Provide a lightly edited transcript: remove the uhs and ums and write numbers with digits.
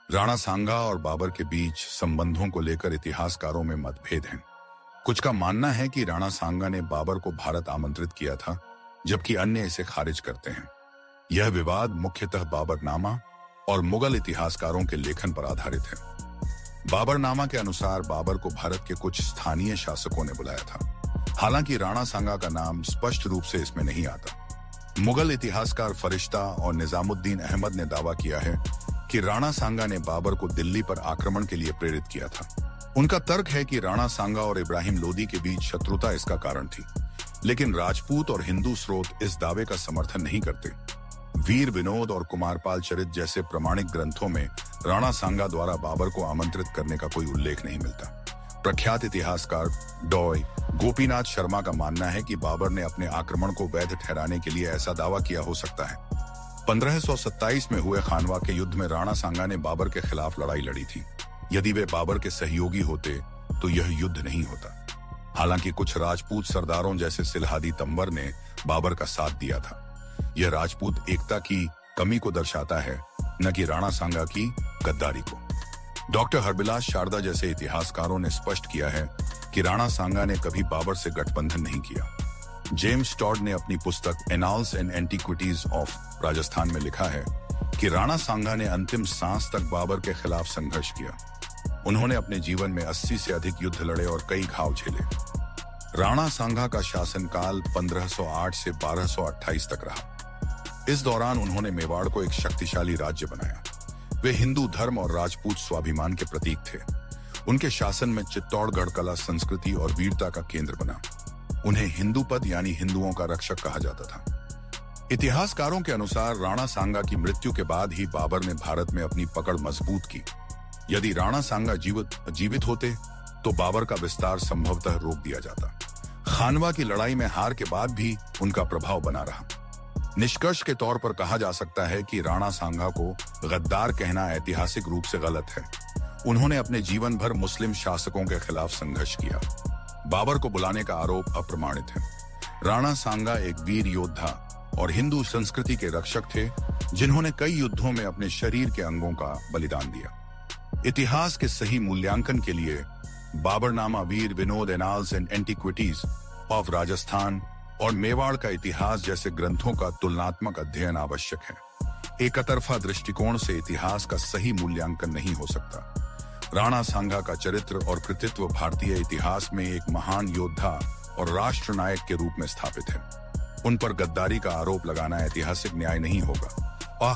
राणा सांगा और बाबर के बीच संबंधों को लेकर इतिहासकारों में मतभेद हैं। कुछ का मानना है कि राणा सांगा ने बाबर को भारत आमंत्रित किया था, जबकि अन्य इसे खारिज करते हैं। यह विवाद मुख्यतः बाबरनामा और मुगल इतिहासकारों के लेखन पर आधारित है। बाबरनामा के अनुसार बाबर को भारत के कुछ स्थानीय शासकों ने बुलाया था, हालांकि राणा सांगा का नाम स्पष्ट रूप से इसमें नहीं आता। मुगल इतिहासकार फरिश्ता और निजामुद्दीन अहमद ने दावा किया है कि राणा सांगा ने बाबर को दिल्ली पर आक्रमण के लिए प्रेरित किया था। उनका तर्क है कि राणा सांगा और इब्राहिम लोदी के बीच शत्रुता इसका कारण थी, लेकिन राजपूत और हिंदू स्रोत इस दावे का समर्थन नहीं करते। वीर विनोद और कुमारपाल चरित जैसे प्रमाणिक ग्रंथों में राणा सांगा द्वारा बाबर को आमंत्रित करने का कोई उल्लेख नहीं मिलता। प्रख्यात इतिहासकार डॉय गोपीनाथ शर्मा का मानना है कि बाबर ने अपने आक्रमण को वैध ठहराने के लिए ऐसा दावा किया हो सकता है। 1527 में हुए खानवा के युद्ध में राणा सांगा ने बाबर के खिलाफ लड़ाई लड़ी थी। यदि वे बाबर के सहयोगी होते तो यह युद्ध नहीं होता। हालांकि कुछ राजपूत सरदारों जैसे सिलहादी तंवर ने बाबर का साथ दिया था। यह राजपूत एकता की कमी को दर्शाता है, न कि राणा सांगा की गद्दारी को। डॉक्टर हरबिलास शारदा जैसे इतिहासकारों ने स्पष्ट किया है कि राणा सांगा ने कभी बाबर से गठबंधन नहीं किया। जेम्स टॉड ने अपनी पुस्तक annals and antiquities of Rajasthan में लिखा है कि राणा सांगा ने अंतिम सांस तक बाबर के खिलाफ संघर्ष किया। उन्होंने अपने जीवन में 80 से अधिक युद्ध लड़े और कई घाव झेले। राणा सांगा का शासनकाल 1508 से 1228 तक रहा। इस दौरान उन्होंने मेवाड़ को एक शक्तिशाली राज्य बनाया। वे हिंदू धर्म और राजपूत स्वाभिमान के प्रतीक थे। उनके शासन में चित्तौड़गढ़ कला, संस्कृति और वीरता का केंद्र बना। उन्हें हिंदूपद यानी हिंदुओं का रक्षक कहा जाता था। इतिहासकारों के अनुसार राणा सांगा की मृत्यु के बाद ही बाबर ने भारत में अपनी पकड़ मजबूत की। यदि राणा सांगा जीवित होते तो बाबर का विस्तार संभवतः रोक दिया जाता। खानवा की लड़ाई में हार के बाद भी उनका प्रभाव बना रहा। निष्कर्ष के तौर पर कहा जा सकता है कि राणा सांगा को गद्दार कहना ऐतिहासिक रूप से गलत है। उन्होंने अपने जीवन भर मुस्लिम शासकों के खिलाफ संघर्ष किया। बाबर को बुलाने का आरोप अप्रमाणित है। राणा सांगा एक वीर योद्धा और हिंदू संस्कृति के रक्षक थे, जिन्होंने कई युद्धों में अपने शरीर के अंगों का बलिदान दिया। इतिहास के सही मूल्यांकन के लिए Baburnama, Vir Vinod, annals and antiquities of Rajasthan और मेवाड़ का इतिहास जैसे ग्रंथों का तुलनात्मक अध्ययन आवश्यक है। एकतरफा दृष्टिकोण से इतिहास का सही मूल्यांकन नहीं हो सकता। राणा सांगा का चरित्र और कृतित्व भारतीय इतिहास में एक महान योद्धा और राष्ट्र नायक के रूप में स्थापित है। उन पर गद्दारी का आरोप लगाना ऐतिहासिक न्याय नहीं होगा।